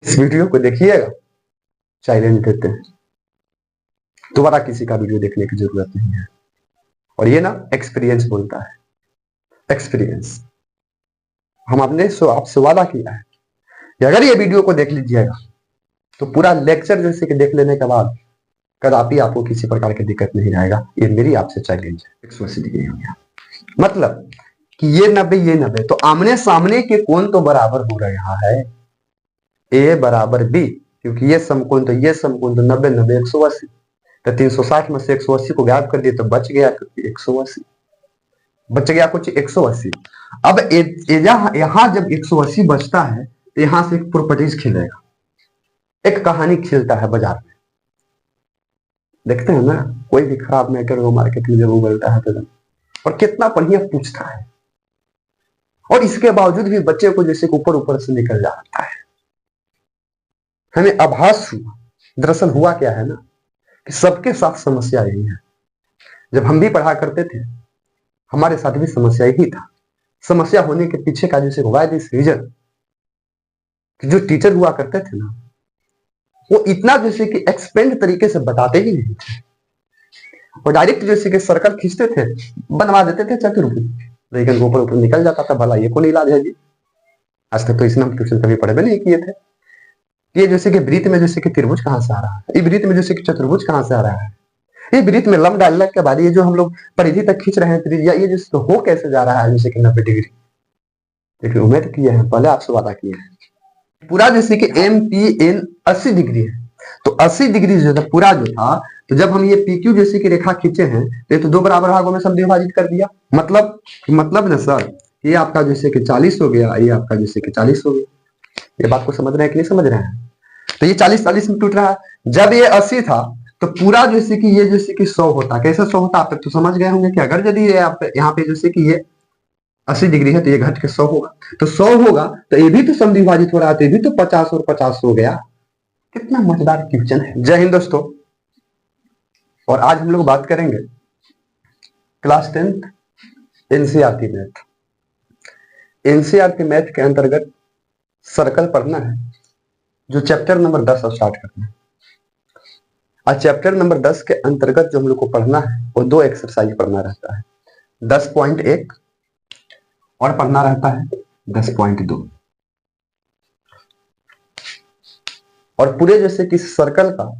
इस वीडियो को देखिएगा, चैलेंज देते हैं, दोबारा किसी का वीडियो देखने की जरूरत नहीं है। और ये ना एक्सपीरियंस बोलता है, एक्सपीरियंस। हम आपने आपसे वादा किया है कि अगर ये वीडियो को देख लीजिएगा तो पूरा लेक्चर जैसे कि देख लेने के बाद कदापि आपको किसी प्रकार की दिक्कत नहीं आएगा। ये मेरी आपसे चैलेंज है। 180 डिग्री हो गया, मतलब कि ये 90 ये 90, तो आमने सामने के कोण तो बराबर हो रहा है, ए बराबर बी, क्योंकि ये समकोण तो ये समकोण तो 90 90 180, तो 360 में से 180 को गायब कर दिए तो बच गया 180, बच गया कुछ 180। अब यहां जब 180 बचता है तो यहां से एक प्रॉपर्टीज खिलेगा, एक कहानी खिलता है बाजार में। देखते हैं ना, कोई भी खराब मैटर हो मार्केट में जब उगलता है तो, और कितना बढ़िया पूछता है, और इसके बावजूद भी बच्चे को जैसे ऊपर ऊपर से निकल जाता है। हमें आभास हुआ, दरअसल हुआ क्या है ना कि सबके साथ समस्या यही है। जब हम भी पढ़ा करते थे हमारे साथ भी समस्या यही था। समस्या होने के पीछे का जैसे वाई दिस रीजन, जो टीचर हुआ करते थे ना, वो इतना जैसे कि एक्सपेंड तरीके से बताते ही नहीं थे, वो डायरेक्ट जैसे कि सर्कल खींचते थे, बनवा देते थे चतुर्भुज, लेकिन ऊपर ऊपर निकल जाता था। भला ये कौन इलाज है जी? आज तक तो इसमें हम ट्यूशन कभी पढ़े भी नहीं किए थे। ये जैसे कि वृत्त में जैसे कि त्रिभुज कहां से आ रहा है, ये वृत्त में जैसे कि चतुर्भुज कहां से आ रहा है, ये वृत्त में लंब डालने के बाद ये जो हम लोग परिधि तक खींच रहे हैं त्रिज्या, ये जैसे हो कैसे जा रहा है जैसे कि 90 डिग्री। देखिए उम्मीद किए हैं, पहले आपसे वादा किए हैं पूरा जैसे कि एम पी एन 80 डिग्री है, तो 80 डिग्री जो था पूरा जो था, तो जब हम ये पी क्यू जैसे की रेखा खींचे हैं तो दो बराबर भागों में सब विभाजित कर दिया। मतलब ना सर, ये आपका जैसे कि 40 हो गया, ये आपका जैसे कि 40 हो गया। ये बात को समझ रहे हैं कि नहीं समझ रहे हैं? तो ये 40 40 में टूट रहा है। जब ये 80 था तो पूरा जैसे कि ये जैसे कि 100 होता, कैसे 100 होता आप तक तो समझ गए होंगे कि अगर यदि ये आप यहाँ पे जैसे कि ये 80 डिग्री है तो ये घट के 100 होगा, तो 100 होगा तो ये भी तो समविभाजित हो रहा है, तो ये भी तो 50 और 50 हो गया। कितना मजेदार क्वेश्चन है। जय हिंद दोस्तों, और आज हम लोग बात करेंगे class 10th NCERT math. NCERT math के अंतर्गत सर्कल पढ़ना है, जो चैप्टर नंबर 10 स्टार्ट करना है। आज चैप्टर नंबर 10 के अंतर्गत जो हम लोग को पढ़ना है वो दो एक्सरसाइज पढ़ना रहता है, 10.1 और पढ़ना रहता है 10.2। और पूरे जैसे कि सर्कल का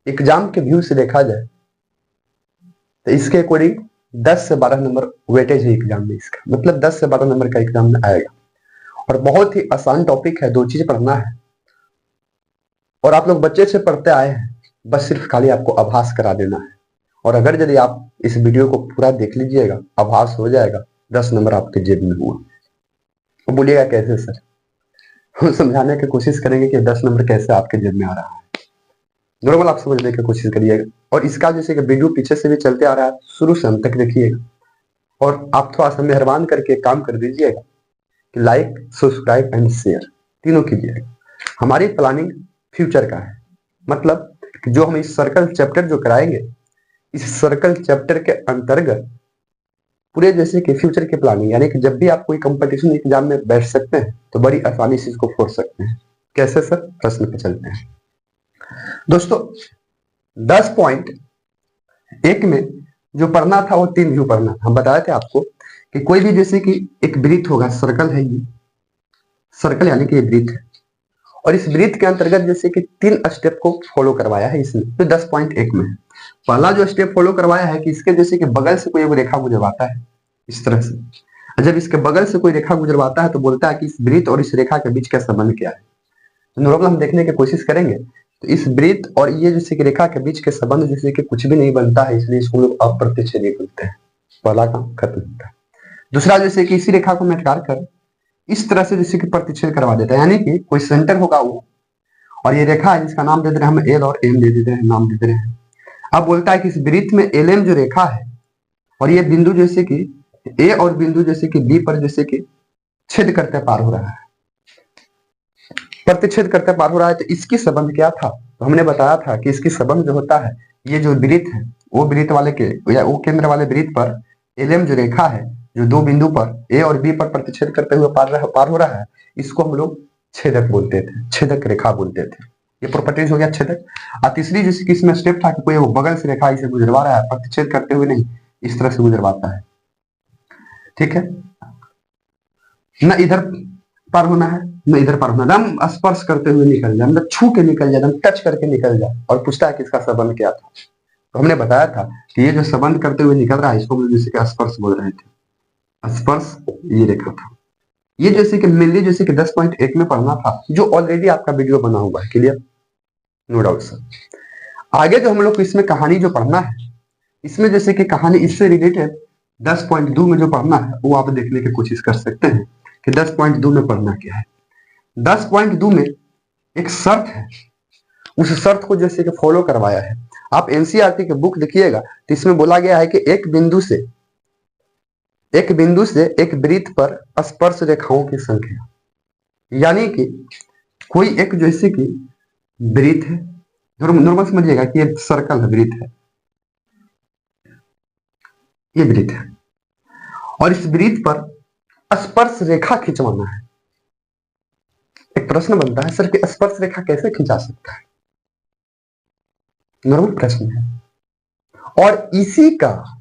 एग्जाम के व्यू से देखा जाए तो इसके अकॉर्डिंग 10 से 12 नंबर वेटेज है एग्जाम में, इसका मतलब 10 से 12 नंबर का एग्जाम में आएगा। और बहुत ही आसान टॉपिक है, दो चीज पढ़ना है, और आप लोग बच्चे से पढ़ते आए हैं, बस सिर्फ खाली आपको आभास करा देना है। और अगर यदि आप इस वीडियो को पूरा देख लीजिएगा, आभास हो जाएगा, 10 नंबर आपके जेब में हुआ। तो बोलिएगा कैसे सर? हम समझाने की कोशिश करेंगे कि 10 नंबर कैसे आपके जेब में आ रहा है। नॉर्मल आप समझने की कोशिश करिएगा, और इसका जैसे कि वीडियो पीछे से भी चलते आ रहा है, शुरू से अंत तक देखिएगा। और आप थोड़ा सा मेहरबान करके काम कर दीजिएगा कि लाइक सब्सक्राइब एंड शेयर तीनों कीजिएगा। हमारी प्लानिंग फ्यूचर का है, मतलब जो हम इस सर्कल चैप्टर जो कराएंगे, इस सर्कल चैप्टर के अंतर्गत पूरे जैसे कि फ्यूचर की प्लानिंग, यानी कि जब भी आप कोई कंपटीशन एग्जाम में बैठ सकते हैं तो बड़ी आसानी से इसको फोड़ सकते हैं। कैसे सर? प्रश्न पे चलते हैं दोस्तों। 10.1 में जो पढ़ना था वो 3 व्यू पढ़ना था। हम बताए थे आपको कि कोई भी जैसे कि एक वृत्त होगा, सर्कल है ये सर्कल, यानी कि ये वृत्त है, और इस वृत्त के अंतर्गत जैसे कि 3 स्टेप को फॉलो करवाया है इसने, तो 10.1 में पहला जो स्टेप फॉलो करवाया है कि इसके जैसे कि बगल से कोई रेखा गुजरवाता है इस तरह से। जब इसके बगल से कोई रेखा गुजरवाता है तो बोलता है कि इस वृत्त और इस रेखा के बीच का संबंध क्या है। तो नॉर्मल हम देखने की कोशिश करेंगे तो इस वृत्त और ये जैसे कि रेखा के बीच के संबंध जैसे कि कुछ भी नहीं बनता है, इसलिए इसको लोग अप्रतिच्छेदी बोलते हैं। पहला काम खत्म होता है। दूसरा जैसे कि इसी रेखा को मैं काट कर इस तरह से जैसे कि प्रतिच्छेद करवा देता है, यानी कि कोई सेंटर होगा वो, और ये रेखा है जिसका नाम दे दे रहे हैं हम एल और एम दे देते हैं, नाम दे दे रहे हैं। अब बोलता है कि इस वृत्त में एल एम जो रेखा है और ये बिंदु जैसे कि ए और बिंदु जैसे कि बी पर जैसे कि छेद करते पार हो रहा है, प्रतिच्छेद करते पार हो रहा है, तो इसकी संबंध क्या था? तो हमने बताया था कि इसकी संबंध जो होता है, ये जो वृत्त है वो वृत्त वाले के या वो केंद्र वाले वृत्त पर एल एम जो रेखा है जो दो बिंदु पर ए और बी पर प्रतिच्छेद करते हुए पार हो रहा है, इसको हम लोग छेदक बोलते थे, छेदक रेखा बोलते थे। ये प्रॉपर्टीज हो गया छेदक। और तीसरी जैसे कि इसमें स्टेप था कि कोई वो बगल से रेखा इसे गुजरवा रहा है, प्रतिच्छेद करते हुए नहीं, इस तरह से गुजरवाता है, ठीक है। न इधर पार होना है न इधर पार होना है, एकदम स्पर्श करते हुए निकल जाए, मतलब छू के निकल जाए, एकदम टच करके निकल जाए। और पूछता है कि इसका संबंध क्या था, तो हमने बताया था कि ये जो संबंध करते हुए निकल रहा है इसको हम जैसे कि स्पर्श बोल रहे थे। स्पर्श ये रेखा था। ये जैसे कि मेनली जैसे कि 10.1 में पढ़ना था, जो ऑलरेडी आपका वीडियो बना हुआ है, क्लियर, नो डाउट सर। आगे जो हम लोग को इसमें कहानी जो पढ़ना है, इसमें जैसे कि कहानी इससे रिलेटेड 10.2 में जो पढ़ना है वो आप देखने की कोशिश कर सकते हैं कि 10.2 में पढ़ना क्या है। 10.2 में एक शर्त है, उस शर्त को जैसे कि फॉलो करवाया है। आप एनसीईआरटी की बुक देखिएगा तो इसमें बोला गया है कि एक बिंदु से एक वृत्त पर स्पर्श रेखाओं की संख्या, यानी कि कोई एक जैसे कि वृत्त है, नॉर्मल समझिएगा कि ये सर्कल है, वृत्त है, ये वृत्त है, और इस वृत्त पर स्पर्श रेखा खिंचवाना है। एक प्रश्न बनता है सर कि स्पर्श रेखा कैसे खिंचा सकता है, नॉर्मल प्रश्न है। और इसी का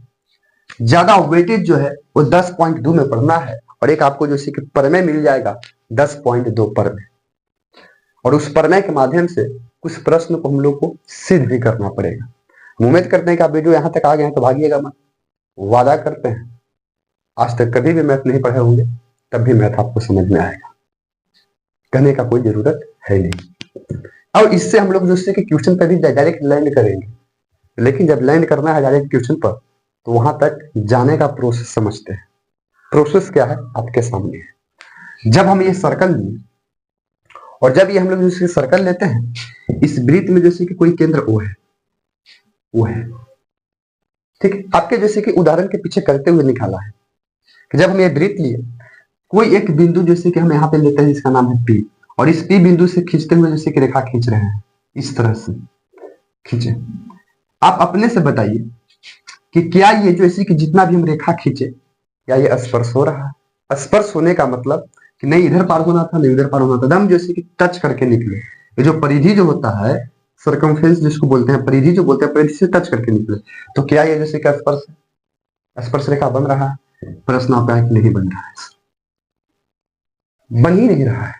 ज्यादा वेटेज जो है वो 10.2 में पढ़ना है, और एक आपको जैसे कि प्रमेय मिल जाएगा 10.2 प्रमेय, और उस प्रमेय के माध्यम से कुछ प्रश्न को हम लोग को सिद्ध भी करना पड़ेगा। उम्मीद करते हैं कि आप वीडियो यहां तक आ गए हैं तो भागिएगा मत, वादा करते हैं आज तक कभी भी मैथ नहीं पढ़े होंगे तब भी मैथ आपको समझ में आएगा, कहने का कोई जरूरत है नहीं। और इससे हम लोग जैसे कि क्वेश्चन पर भी डायरेक्ट लैंड करेंगे, लेकिन जब लैंड करना है डायरेक्ट क्वेश्चन पर तो वहां तक जाने का प्रोसेस समझते हैं। प्रोसेस क्या है आपके सामने है। जब हम ये सर्कल लिए और जब ये हम लोग जैसे सर्कल लेते हैं, इस वृत्त में जैसे कि कोई केंद्र वो है, ठीक है। आपके जैसे कि उदाहरण के पीछे करते हुए निकाला है कि जब हम ये वृत्त लिए, कोई एक बिंदु जैसे कि हम यहाँ पे लेते हैं जिसका नाम है पी, और इस पी बिंदु से खींचते हुए जैसे कि रेखा खींच रहे हैं, इस तरह से खींचे। आप अपने से बताइए कि क्या ये जैसे कि जितना भी हम रेखा खींचे क्या ये स्पर्श हो रहा है। स्पर्श होने का मतलब कि नहीं इधर पार होना था नहीं उधर पार होना था, एकदम जैसे कि टच करके निकले। ये जो परिधि जो होता है, सर्कमफेरेंस जिसको बोलते हैं, परिधि जो बोलते हैं, परिधि से टच करके निकले, तो क्या ये जैसे कि स्पर्श रेखा बन रहा है। प्रश्न आता है कि नहीं बन रहा है, बन ही नहीं रहा है,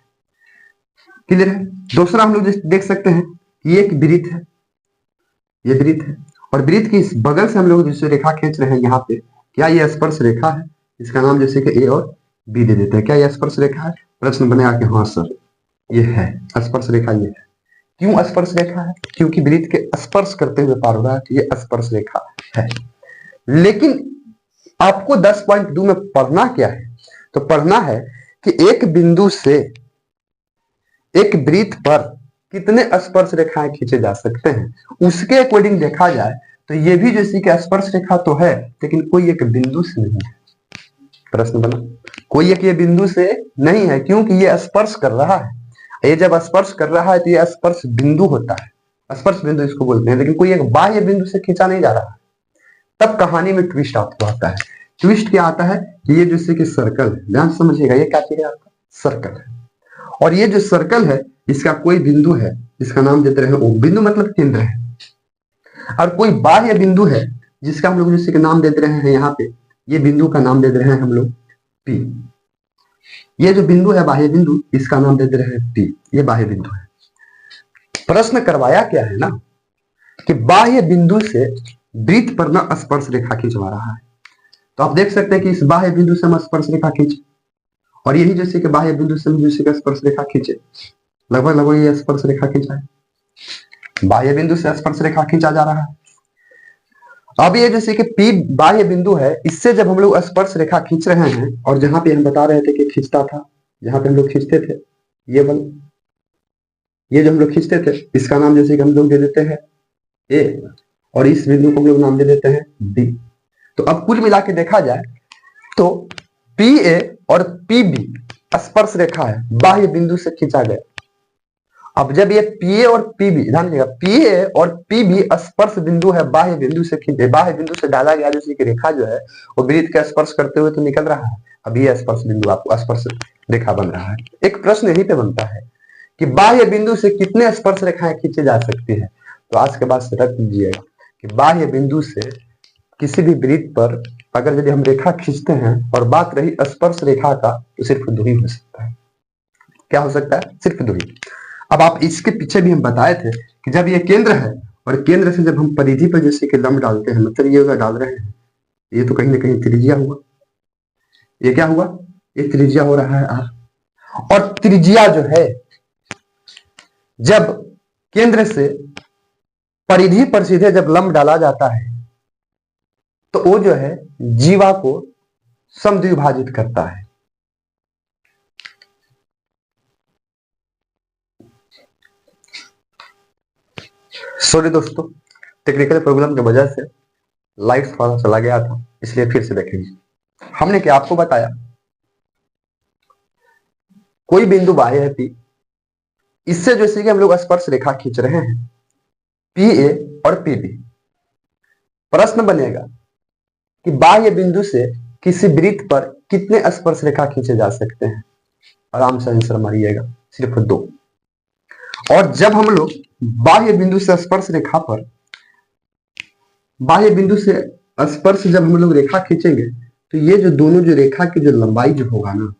क्लियर है। दूसरा हम लोग देख सकते हैं ये एक वृत्त है, ये वृत्त है, और वृत्त की इस बगल से हम लोग जैसे रेखा खींच रहे हैं यहाँ पे, क्या ये स्पर्श रेखा है। इसका नाम जैसे कि ए और बी दे देते हैं। क्या ये स्पर्श रेखा है। प्रश्न बनेगा कि हाँ सर ये है स्पर्श रेखा, ये है। क्यों स्पर्श रेखा है, क्योंकि वृत्त के स्पर्श करते हुए पार हो रहा है, तो ये स्पर्श रेखा है। लेकिन आपको 10.2 में पढ़ना क्या है, तो पढ़ना है कि एक बिंदु से एक वृत्त पर कितने स्पर्श रेखाएं खींचे जा सकते हैं, उसके अकॉर्डिंग देखा जाए तो ये भी जैसे कि स्पर्श रेखा तो है, लेकिन कोई एक बिंदु से नहीं है। प्रश्न बना, कोई एक ये बिंदु से नहीं है, क्योंकि ये स्पर्श कर रहा है। ये जब स्पर्श कर रहा है तो ये स्पर्श बिंदु होता है, स्पर्श बिंदु इसको बोलते हैं, लेकिन कोई एक बाह्य बिंदु से खींचा नहीं जा रहा है। तब कहानी में ट्विस्ट आता है। ट्विस्ट क्या आता है कि ये जैसे कि सर्कल है, ध्यान समझिएगा, ये क्या चीज है आपका सर्कल है, और ये जो सर्कल है इसका कोई बिंदु है, इसका नाम देते रहे ओ, बिंदु मतलब केंद्र है, और कोई बाह्य बिंदु है जिसका हम लोग जैसे कि नाम देते रहे हैं यहाँ पे, ये बिंदु का नाम दे दे रहे हैं हम लोग पी। ये जो बिंदु है बाह्य बिंदु, इसका नाम दे दे रहे हैं पी, ये बाह्य बिंदु है। प्रश्न करवाया क्या है ना कि बाह्य बिंदु से वृत्त पर न स्पर्श रेखा खींचवा रहा है। तो आप देख सकते हैं कि इस बाह्य बिंदु से हम स्पर्श रेखा खींचे, और यही जैसे कि बाह्य बिंदु से जैसे कि स्पर्श रेखा खींचे, लगभग ये स्पर्श रेखा खींचा है, बाह्य बिंदु से स्पर्श रेखा खींचा जा रहा है। अब ये जैसे कि पी बाह्य बिंदु है, इससे जब हम लोग स्पर्श रेखा खींच रहे हैं, और जहां पे हम बता रहे थे कि खींचता था, जहां पे हम लोग खींचते थे ये बल, ये जो हम लोग खींचते थे इसका नाम जैसे कि हम लोग दे देते हैं ए, और इस बिंदु को हम लोग नाम दे देते हैं बी। तो अब कुल मिला के देखा जाए तो पी ए और पी बी स्पर्श रेखा है, बाह्य बिंदु से खींचा गया। अब जब ये पीए और पीबी, ध्यान दीजिएगा, पीए और पीबी स्पर्श बिंदु है, बाह्य बिंदु से बाह्य बिंदु से डाला गया जैसे कि रेखा जो है वो वृत्त का स्पर्श करते हुए तो निकल रहा है। अब ये स्पर्श बिंदु आपको स्पर्श रेखा बन रहा है। एक प्रश्न यही पे बनता है कि बाह्य बिंदु से कितने स्पर्श रेखाएं खींची जा सकती है। तो आज के बाद से रख दीजिएगा कि बाह्य बिंदु से किसी भी वृत्त पर अगर यदि हम रेखा खींचते हैं और बात रही स्पर्श रेखा का, तो सिर्फ दो ही हो सकता है। क्या हो सकता है? सिर्फ दो ही। अब आप इसके पीछे भी हम बताए थे कि जब ये केंद्र है और केंद्र से जब हम परिधि पर जैसे कि लंब डालते हैं, मतलब ये डाल रहे हैं, ये तो कहीं ना कहीं त्रिज्या हुआ। ये क्या हुआ? ये त्रिज्या हो रहा है आर। और त्रिज्या जो है जब केंद्र से परिधि पर सीधे जब लंब डाला जाता है तो वो जो है जीवा को समद्विभाजित करता है। सॉरी दोस्तों, टेक्निकल प्रॉब्लम की वजह से लाइट थोड़ा चला गया था, इसलिए फिर से देखेंगे। हमने क्या आपको बताया, कोई बिंदु बाह्य है पी, इससे जैसे कि हम लोग स्पर्श रेखा खींच रहे हैं पी ए और पी बी। प्रश्न बनेगा कि बाह्य बिंदु से किसी वृत्त पर कितने स्पर्श रेखा खींचे जा सकते हैं। आराम से आंसर मारिएगा, सिर्फ दो। और जब हम लोग बाह्य बिंदु से स्पर्श रेखा पर, बाह्य बिंदु से स्पर्श जब हम लोग रेखा खींचेंगे तो ये जो दोनों जो रेखा की जो लंबाई जो होगा ना,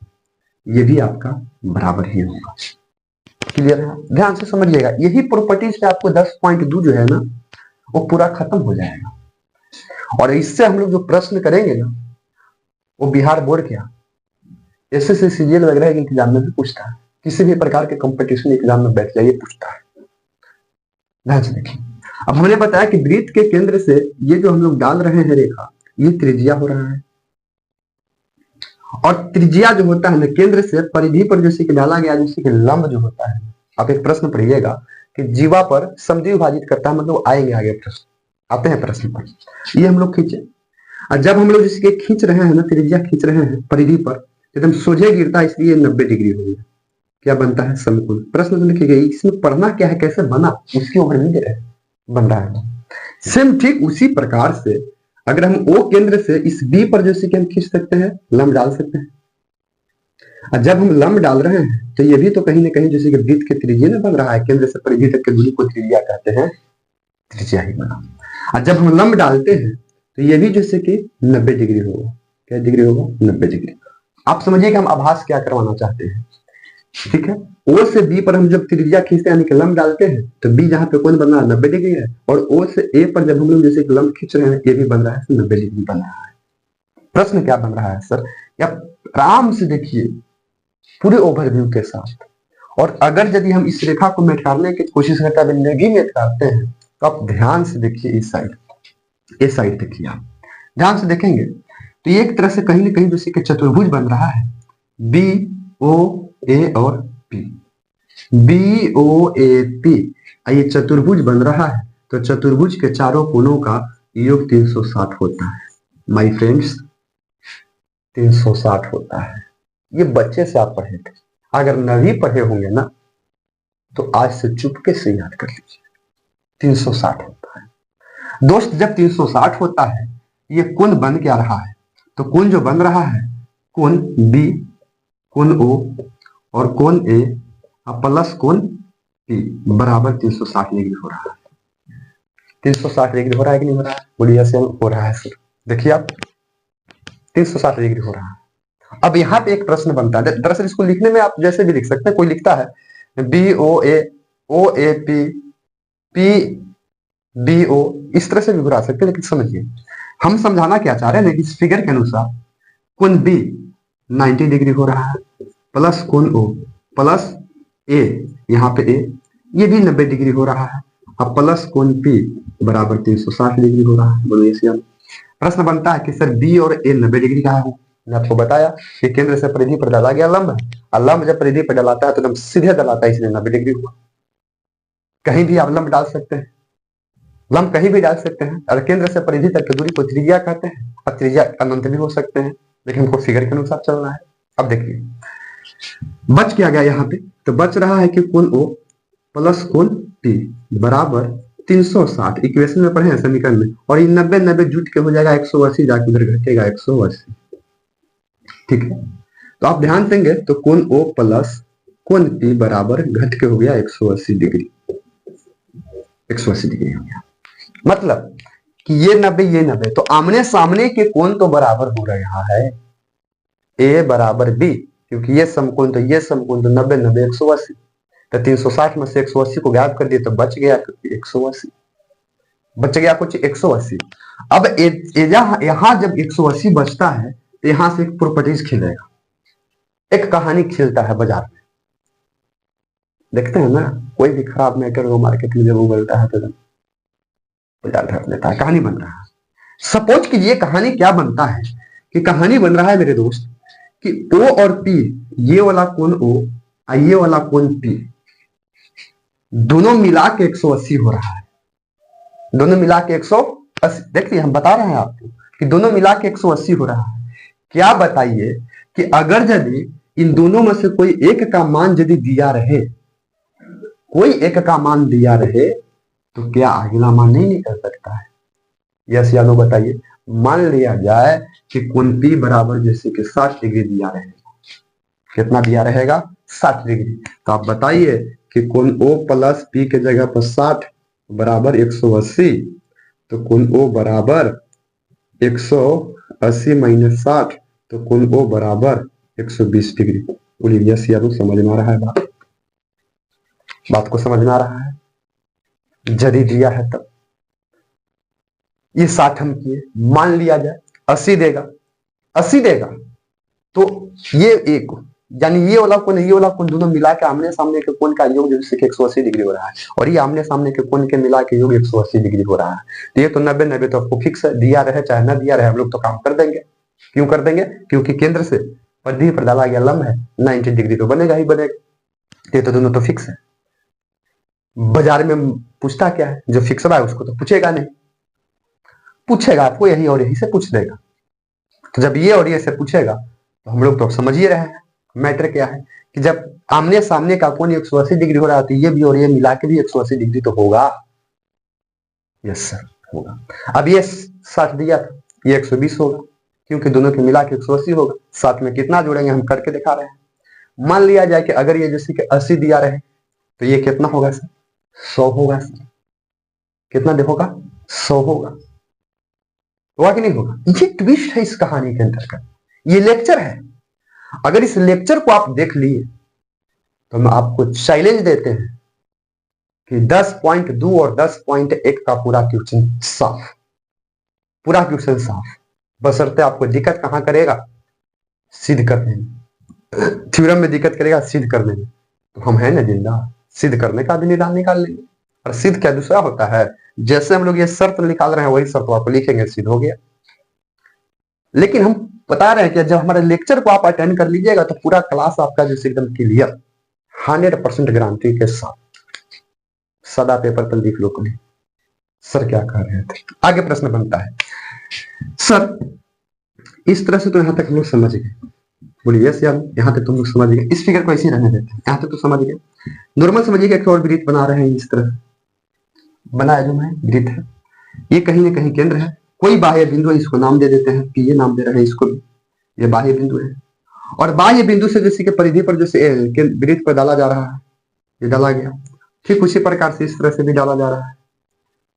ये भी आपका बराबर ही होगा। क्लियर है? ध्यान से समझिएगा, यही प्रॉपर्टी से आपको 10.2 जो है ना वो पूरा खत्म हो जाएगा। और इससे हम लोग जो प्रश्न करेंगे ना वो बिहार बोर्ड क्या एसएससी सीजीएल वगैरह के एग्जाम में भी पूछता है, किसी भी प्रकार के कंपटीशन एग्जाम में बैठ जाइए पूछता है। ध्यान से देखिए, अब हमने बताया कि वृत्त के केंद्र से ये जो हम लोग डाल रहे हैं रेखा, ये त्रिज्या हो रहा है। और त्रिज्या जो होता है ना, केंद्र से परिधि पर जैसे कि डाला गया जैसे कि लंब जो होता है, आप एक प्रश्न पढ़िएगा कि जीवा पर समद्विभाजित करता है, मतलब आएंगे आगे प्रश्न, आते हैं प्रश्न पर। ये हम लोग खींचे, और जब हम लोग जिसके खींच रहे हैं ना, त्रिज्या खींच रहे हैं परिधि पर, एकदम सोझे गिरता है, इसलिए 90 डिग्री हो गया। क्या बनता है? समकोण। प्रश्न तो लिखिएगा, इसमें पढ़ना क्या है, कैसे बना, उसकी ओवरव्यू दे रहे हैं, बन रहा है। सेम ठीक उसी प्रकार से अगर हम ओ केंद्र से इस बी पर जैसे कि हम खींच सकते हैं, लंब डाल सकते हैं। और जब हम लंब डाल रहे हैं तो ये भी तो कहीं ना कहीं जैसे कि वृत्त के त्रिज्या में बन रहा है, केंद्र से परिधि तक की दूरी को त्रिज्या कहते हैं, त्रिज्या ही बना। और जब हम लंब डालते हैं तो ये भी जैसे कि 90 डिग्री होगा। क्या डिग्री होगा? 90 डिग्री। आप समझिए कि हम आभास क्या करवाना चाहते हैं, ठीक है? ओ से बी पर हम जब त्रिज्या खींचते हैं यानी कि लंब डालते हैं तो बी जहां पे कोण बन रहा है 90 डिग्री है, और ओ से ए पर जब हम लोग जैसे लंब खींच रहे हैं ये भी बन रहा है 90 डिग्री बन रहा है। प्रश्न क्या बन रहा है सर? या आराम से देखिए पूरे ओवरव्यू के साथ। और अगर यदि हम इस रेखा को मेटारने की कोशिश करते हैं, नहीं मेटारते हैं, तो आप ध्यान से देखिए इस साइड, इस साइड देखिए, आप ध्यान से देखेंगे तो एक तरह से कहीं ना कहीं जैसे कि चतुर्भुज बन रहा है, बी ओ ए और P, B O A P, ये चतुर्भुज बन रहा है। तो चतुर्भुज के चारों कोणों का योग 360 होता है माय फ्रेंड्स, 360 होता है। ये बच्चे से आप पढ़े थे, अगर नहीं पढ़े होंगे ना तो आज से चुपके से याद कर लीजिए, 360 होता है। दोस्त जब 360 होता है, ये कोण बन क्या रहा है? तो कोण जो बन रहा है, कोण बी, कोण ओ और कोण ए प्लस कोण पी बराबर 360 डिग्री हो रहा है। 360 डिग्री हो रहा है कि नहीं हो रहा है? बोलिए से हो रहा है सर। देखिए आप 360 डिग्री हो रहा है। अब यहाँ पे एक प्रश्न बनता है, दरअसल इसको लिखने में आप जैसे भी लिख सकते हैं। कोई लिखता है B O A P, P B O, इस तरह से भी घुरा सकते हैं। लेकिन समझिए हम समझाना क्या चाह रहे हैं, इस फिगर के अनुसार कोण बी 90 डिग्री हो रहा है, प्लस कोण ओ प्लस ए, यहाँ पे ए, ये भी 90 डिग्री हो रहा है, अब प्लस कोण पी बराबर 360 डिग्री हो रहा है। बोलिए से प्रश्न बनता है कि सर बी और ए 90 डिग्री का है। मैंने आपको बताया कि केंद्र से परिधि पर डाला गया लंब है, और लंब जब परिधि पर डलाता है तो एकदम सीधे डलाता है, इसलिए 90 डिग्री हुआ। कहीं भी आप लंब डाल सकते हैं, लंब कहीं भी डाल सकते हैं, और केंद्र से परिधि तक की दूरी को त्रिज्या कहते हैं। अब त्रिज्या अनंत भी हो सकते हैं, लेकिन हमको फिगर के अनुसार चलना है। अब देखिए बच क्या गया यहाँ पे, तो बच रहा है कि कोण ओ प्लस कोण P बराबर 360। इक्वेशन में पढ़े हैं समीकरण में। और ये 90 90 जुट के हो जाएगा 180, जाके उधर घटेगा 180। ठीक है, तो आप ध्यान देंगे तो कोण O प्लस कोण P बराबर घट के हो गया 180 डिग्री। 180 डिग्री हो गया, मतलब कि ये 90 ये 90, तो आमने सामने के कोण तो बराबर हो रहा है, A बराबर B, क्योंकि ये समकोण तो ये समकोण, तो 90 90 180, तो 360 में से 180 को गायब कर दिए तो बच गया 180, बच गया कुछ 180। अब यहां जब 180 बचता है तो यहां से एक प्रॉपर्टीज खिलेगा, एक कहानी खिलता है बाजार में। देखते हैं ना, कोई भी खराब मैटर हो मार्केट में जब उगलता है तो बाजार धर लेता है, कहानी बन रहा है। सपोज कीजिए कहानी क्या बनता है, कि कहानी बन रहा है मेरे दोस्त कि O और P, ये वाला कोण O और ये वाला कोण P, दोनों मिला के 180 हो रहा है। दोनों मिला के 180, देखिए हम बता रहे हैं आपको कि दोनों मिला के 180 हो रहा है। क्या बताइए कि अगर यदि इन दोनों में से कोई एक का मान यदि दिया रहे, कोई एक का मान दिया रहे, तो क्या अगला मान नहीं निकल सकता है? यस या नो बताइए। मान लिया जाए कि कोण P बराबर जैसे कि 60 डिग्री दिया रहेगा। कितना दिया रहेगा? 60 डिग्री। तो आप बताइए कि कोण O प्लस P के जगह पर 60 बराबर 180, तो कोण O बराबर 180 माइनस 60, तो कोण O बराबर 120 डिग्री। बोलिए यस या नो, समझ में आ रहा है बात को समझ में आ रहा है? यदि दिया है तब ये 60 हम किए, मान लिया जाए 80 देगा, 80 देगा, तो ये एक, यानी ये वाला कोण ये वाला कोण दोनों मिला के आमने सामने के कोण का योग जैसे कि 180 डिग्री हो रहा है, और ये आमने सामने के कोण के मिला के योग 180 डिग्री हो रहा है। तो ये तो 90 90 तो आपको फिक्स है, दिया रहे चाहे ना दिया रहे हम लोग तो काम कर देंगे। क्यों कर देंगे? क्योंकि केंद्र से परिधि पर डाला गया लंब है 90 डिग्री, तो बनेगा ही बनेगा। ये तो दोनों तो फिक्स है। बाजार में पूछता क्या है? जो फिक्स है उसको तो पूछेगा नहीं, पूछेगा आपको यही और यही से पूछ देगा। तो जब ये और ये से पूछेगा तो हम लोग तो समझ ही रहे हैं मैटर क्या है, कि जब आमने सामने का कोण 180 डिग्री हो रहा है तो ये भी और ये मिला के भी 180 डिग्री तो होगा। यस सर, होगा। अब ये 60 दिया था, ये 120 होगा, क्योंकि दोनों के मिला के 180 होगा। साथ में कितना जोड़ेंगे हम करके दिखा रहे हैं। मान लिया जाए कि अगर ये जैसे कि 80 दिया रहे तो ये कितना होगा सर? 100 होगा सर। कितना होगा? 100 होगा। होगा कि नहीं होगा? ये ट्विस्ट है इस कहानी के अंतर्गत, ये लेक्चर है। अगर इस लेक्चर को आप देख लिए तो हम आपको चैलेंज देते हैं कि 10.2 और 10.1 का पूरा क्वेश्चन साफ, पूरा क्वेश्चन साफ, बशर्ते आपको दिक्कत कहां करेगा? सिद्ध करने में। थ्योरम में दिक्कत करेगा सिद्ध करने में, तो हम है ना जिंदा, सिद्ध करने का भी निदान निकाल लेंगे। और सिद्ध क्या दूसरा होता है? जैसे हम लोग ये शर्त निकाल रहे हैं वही शर्त आपको लिखेंगे, सिद्ध हो गया। लेकिन हम बता रहे हैं कि जब हमारे लेक्चर को आप अटेंड कर लीजिएगा तो पूरा क्लास आपका जैसे एकदम क्लियर 100% गारंटी के साथ सदा पेपर पर लिख लो। कभी सर क्या कह रहे थे? आगे प्रश्न बनता है, सर इस तरह से तो यहां तक हम लोग समझ गए। बोलिए यस यार, यहां तक तुम लोग समझ गए। इस फिगर को ऐसे ही रहने देते हैं, यहां तक तो समझ गए। नॉर्मल समझिएगा, एक और वृत्त बना रहे हैं, इस तरह बनाया जो है वृत्त है, ये कहीं ना कहीं केंद्र है। कोई बाह्य बिंदु है, इसको नाम दे देते हैं, ये नाम दे रहे हैं इसको भी, ये बाह्य बिंदु है। और बाह्य बिंदु से जैसे कि परिधि पर जैसे वृत्त पर डाला जा रहा है, ये डाला गया, ठीक उसी प्रकार से इस तरह से भी डाला जा रहा है।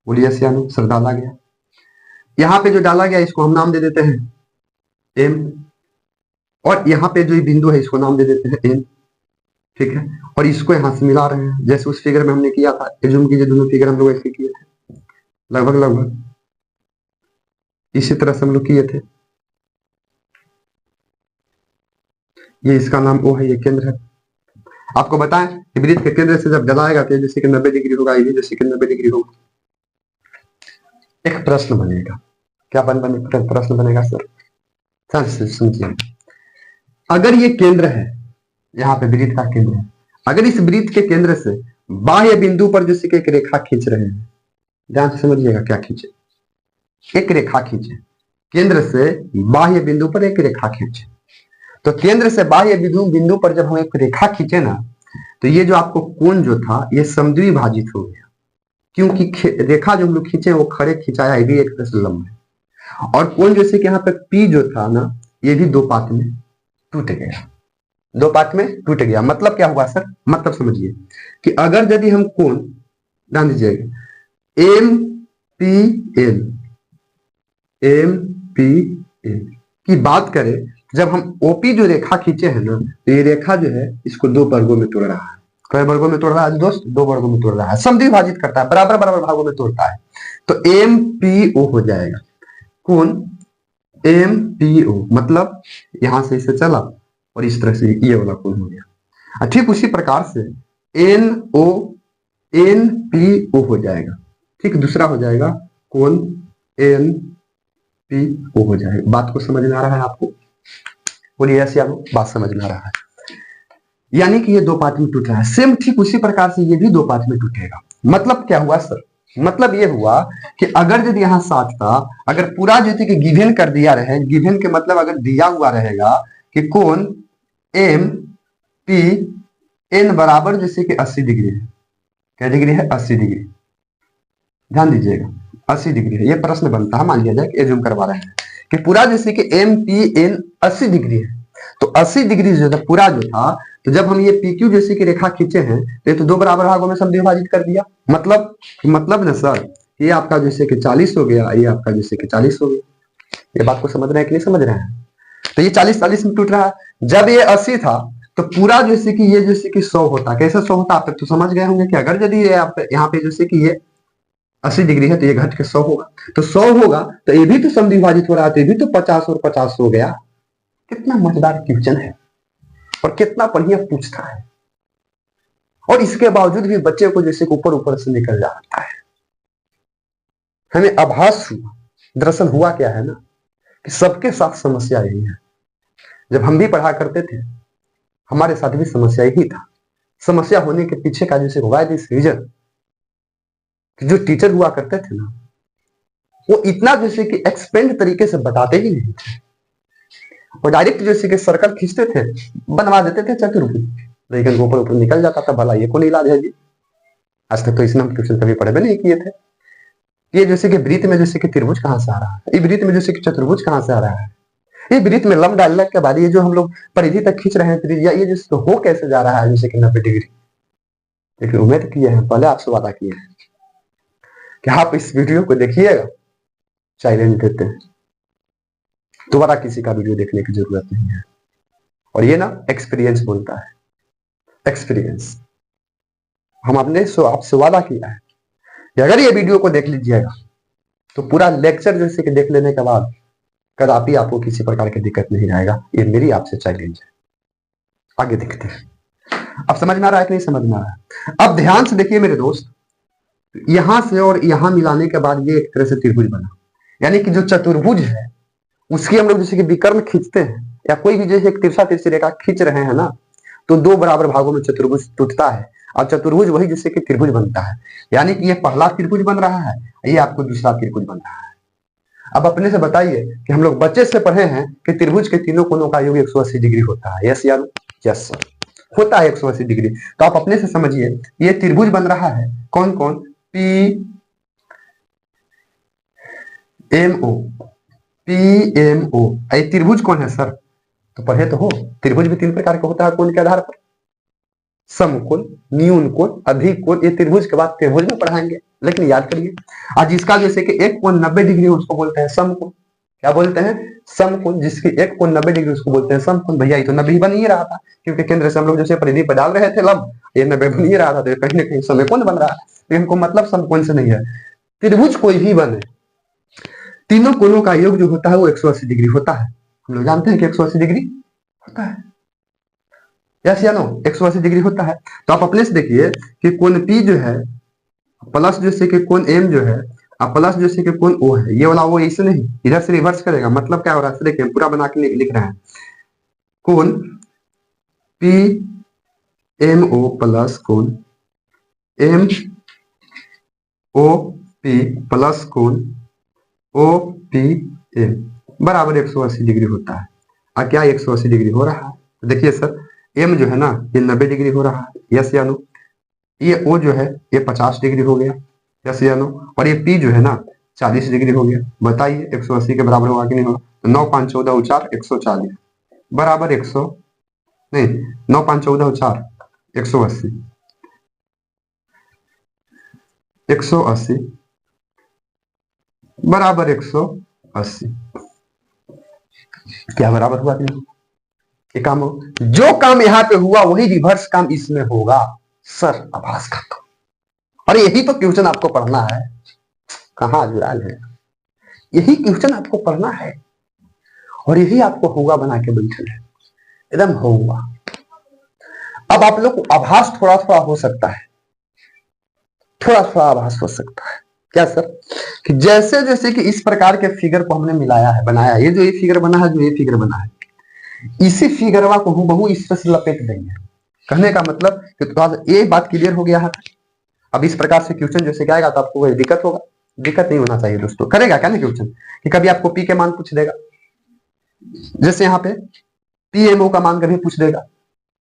बोलिए यस या नो, सर डाला गया। यहाँ पे जो डाला गया इसको हम नाम दे देते हैं एम, और यहाँ पे जो बिंदु है इसको नाम दे देते हैं एन, ठीक है। और इसको यहाँ से मिला रहे हैं, जैसे उस फिगर में हमने किया था। एज्यूम कीजिए दोनों फिगर हम लोग ऐसे किए थे, लगभग लगभग इसी तरह से हम लोग किए थे। ये इसका नाम ओ है, ये केंद्र है। आपको बताएं कि वृत्त के केंद्र से जब डलाएगा तो जैसे कि 90 डिग्री होगा, ये जैसे कि 90 डिग्री होगा। एक प्रश्न बनेगा, क्या प्रश्न बनेगा सर? समझिए, अगर ये केंद्र है, यहाँ पे वृत्त का केंद्र है, अगर इस वृत्त के केंद्र से बाह्य बिंदु पर जैसे कि एक रेखा खींच रहे हैं, ध्यान से समझिएगा क्या खींचे, एक रेखा खींचे, केंद्र से बाह्य बिंदु पर एक रेखा खींचे। तो केंद्र से बाह्य बिंदु पर जब हम एक रेखा खींचे ना, तो ये जो आपको कोण जो था ये समद्विभाजित हो गया, क्योंकि रेखा जो हम लोग खींचे वो खड़े खिंचाया, ये भी एक तरह से लंब है। और कोण जैसे कि यहाँ पे P जो था ना, ये भी दो पार्ट में टूट गया, दो पार्ट में टूट गया। मतलब क्या हुआ सर, मतलब समझिए कि अगर यदि हम कोण, ध्यान दीजिएगा, एम की बात करें, जब हम ओपी जो रेखा खींचे हैं ना, तो ये रेखा जो है इसको दो वर्गों में तोड़ रहा है। कई वर्गों में तोड़ रहा है दोस्त? दो वर्गों में तोड़ रहा है, समद्विभाजित करता है, बराबर बराबर भागों में तोड़ता है। तो एम पी ओ हो जाएगा, कोण एम पी ओ, मतलब यहां से इसे चला और इस तरह से ये वाला कोण हो गया। ठीक उसी प्रकार से एन पी ओ हो जाएगा। ठीक, दूसरा हो जाएगा कोण एन पी ओ हो जाएगा। बात को समझ में आ रहा है आपको? बोलिए यस या नो, बात समझ में आ रहा है? यानी कि ये दो पार्ट में टूट रहा है। सेम ठीक उसी प्रकार से ये भी दो पार्ट में टूटेगा। मतलब क्या हुआ सर? मतलब ये हुआ कि अगर यदि यहाँ 60 था, अगर पूरा जैसे कि गिवन कर दिया रहे, गिवन के मतलब अगर दिया हुआ रहेगा कि कोण एम पी एन बराबर जैसे कि 80 डिग्री है। क्या डिग्री है? 80 डिग्री। ध्यान दीजिएगा, 80 डिग्री है। ये प्रश्न बनता है, मान लिया जाए कि एज्यूम करवा रहे हैं कि पूरा जैसे कि एम पी एन 80 डिग्री है, तो 80 डिग्री जो था पूरा जो था, तो जब हम ये पी क्यू जैसे की रेखा खींचे हैं तो ये तो दो बराबर भागों में समद्विभाजित कर दिया। मतलब ना सर, ये आपका जैसे कि 40 हो गया, ये आपका जैसे कि 40 हो गया। ये बात को समझ रहे हैं कि नहीं समझ रहे हैं? तो ये 40-40 में टूट रहा है। जब ये 80 था तो पूरा जैसे कि ये जैसे कि 100 होता। कैसे 100 होता? आप तक तो समझ गए होंगे कि अगर यदि यहाँ पे जैसे कि ये 80 डिग्री है तो ये घट के 100 होगा, तो 100 होगा तो ये भी तो समद्विभाजित हो रहा है, तो ये भी तो 50 और 50 हो गया। कितना मजेदार क्वेश्चन है और कितना बढ़िया पूछता है, और इसके बावजूद भी बच्चे को जैसे ऊपर ऊपर से निकल जाता है। हमें आभास हुआ, दरअसल हुआ क्या है ना कि सबके साथ समस्या यही है। जब हम भी पढ़ा करते थे हमारे साथ भी समस्या यही था। समस्या होने के पीछे का जैसे व्हाई दिस रीजन, जो टीचर हुआ करते थे ना, वो इतना जैसे कि एक्सपेंड तरीके से बताते ही नहीं थे, वो डायरेक्ट जैसे कि सर्कल खींचते थे, बनवा देते थे चतुर्भुज, लेकिन ऊपर ऊपर निकल जाता था। भला ये कौन इलाज है जी? आज तक तो इसमें हम ट्यूशन कभी पढ़े भी नहीं किए थे। ये जैसे कि वृत्त में जैसे कि त्रिभुज कहां से आ रहा है, ये वृत्त में जैसे कि चतुर्भुज कहां से आ रहा है, ये वृत्त में लंब डालने के बाद ये जो हम लोग परिधि तक खींच रहे हैं त्रिज्या, ये जैसे हो कैसे जा रहा है जैसे कि 90 डिग्री। लेकिन उम्मीद किए हैं, पहले आपसे वादा किए हैं कि आप इस वीडियो को देखिएगा, साइलेंट देते हैं, दोबारा किसी का वीडियो देखने की जरूरत नहीं है। और ये ना एक्सपीरियंस बोलता है, एक्सपीरियंस। हम आपने आपसे वादा किया है कि अगर ये वीडियो को देख लीजिएगा तो पूरा लेक्चर जैसे कि देख लेने के बाद कदापि आपको किसी प्रकार की दिक्कत नहीं आएगा। ये मेरी आपसे चैलेंज है। आगे देखते हैं। अब समझ में आ रहा है कि नहीं समझ में आ रहा है? अब ध्यान से देखिए मेरे दोस्त, यहां से और यहां मिलाने के बाद ये एक तरह से त्रिभुज बना। यानी कि जो चतुर्भुज है उसकी हम लोग जैसे कि विकर्ण खींचते हैं, या कोई भी जैसे एक तिरछा तिरछी रेखा खींच रहे हैं ना, तो दो बराबर भागों में चतुर्भुज टूटता है और चतुर्भुज वही जैसे कि त्रिभुज बनता है। यानी कि ये पहला त्रिभुज बन रहा है, ये आपको दूसरा त्रिभुज बन रहा है। अब अपने से बताइए कि हम लोग बच्चे से पढ़े हैं कि त्रिभुज के तीनों कोनों का योग 180 डिग्री होता है। यस या नो? यस सर, होता है 180 डिग्री। तो आप अपने से समझिए ये त्रिभुज बन रहा है, कौन कौन? P M O, P M O. ये त्रिभुज कौन है सर? तो पढ़े तो हो, त्रिभुज भी तीन प्रकार का होता है कोण के आधार पर, समकोण, न्यून कोण, अधिक कोण। ये त्रिभुज के बाद त्रिभुज में पढ़ाएंगे, लेकिन याद करिए आज इसका जैसे कि एक कोण 90 डिग्री उसको बोलते हैं समकोण। क्या बोलते हैं? समकोण। जिसकी एक कोण 90 डिग्री उसको बोलते हैं समकोण। भैया ये तो 90 बन ही रहा था, क्योंकि केंद्र से हम लोग जैसे परिधि पर डाल रहे थे लंब, ये 90 बन ही रहा था, तो कहीं ना कहीं समकोण बन रहा है। तो हमको मतलब समकोण से नहीं है। त्रिभुज कोई भी बने, तीनों कोणों का योग जो होता है वो 180 डिग्री होता है। हम लोग जानते हैं कि 180 डिग्री होता है। यस या नो? 180 डिग्री होता है। तो आप अपने से देखिए कि कोण P जो है प्लस जैसे कि कोण M जो है और प्लस जैसे कि कोण O है, ये वाला वो इसे नहीं, इधर से रिवर्स करेगा। मतलब क्या हो रहा है देखिए, पूरा बना के लिख रहे हैं, कोण P M O प्लस कोण M O P प्लस कोण O P M बराबर 180 डिग्री होता है। और क्या 180 डिग्री हो रहा है? देखिए सर, एम जो है ना ये 90 डिग्री हो रहा है, यस या नो। ये ओ जो है ये 50 डिग्री हो गया, यस या नो। और ये पी जो है ना 40 डिग्री हो गया। बताइए 180 के बराबर होगा कि नहीं होगा? 9 5 14 4 140 बराबर 100 नहीं 9 5 14 4 180 180 बराबर 180। क्या बराबर हुआ कि नहीं? ये काम हो, जो काम यहाँ पे हुआ वही रिवर्स काम इसमें होगा। सर आभास खत्म। और यही तो क्वेश्चन आपको पढ़ना है। कहाँ जुड़ाल है, यही क्वेश्चन आपको पढ़ना है और यही आपको होगा बना के बैठल है, एकदम होगा। अब आप लोग को आभास थोड़ा थोड़ा हो सकता है, थोड़ा थोड़ा आभास हो सकता है। क्या सर? कि जैसे जैसे कि इस प्रकार के फिगर को हमने मिलाया है, बनाया, ये जो ये फिगर बना है, जो ये फिगर बना है, इसी फिगरवा को हूबहू इस पर से लपेट देंगे। कहने का मतलब कि तो ये बात क्लियर हो गया है। अब इस प्रकार से क्वेश्चन जैसे क्या आएगा तो आपको कोई दिक्कत होगा, दिक्कत नहीं होना चाहिए दोस्तों। करेगा क्या ना क्वेश्चन कि कभी आपको पी के मान पूछ देगा, जैसे यहाँ पे पीएमओ का मान कभी पूछ देगा,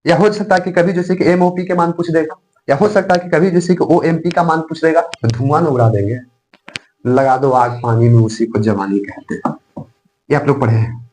या हो सकता है कि कभी जैसे कि एमओपी के मान पूछ देगा, या हो सकता है कि कभी जैसे कि ओएमपी का मान पूछ देगा। तो धुआं उड़ा देंगे, लगा दो आग पानी में उसी को जवानी कहते हैं। ये आप लोग पढ़े हैं।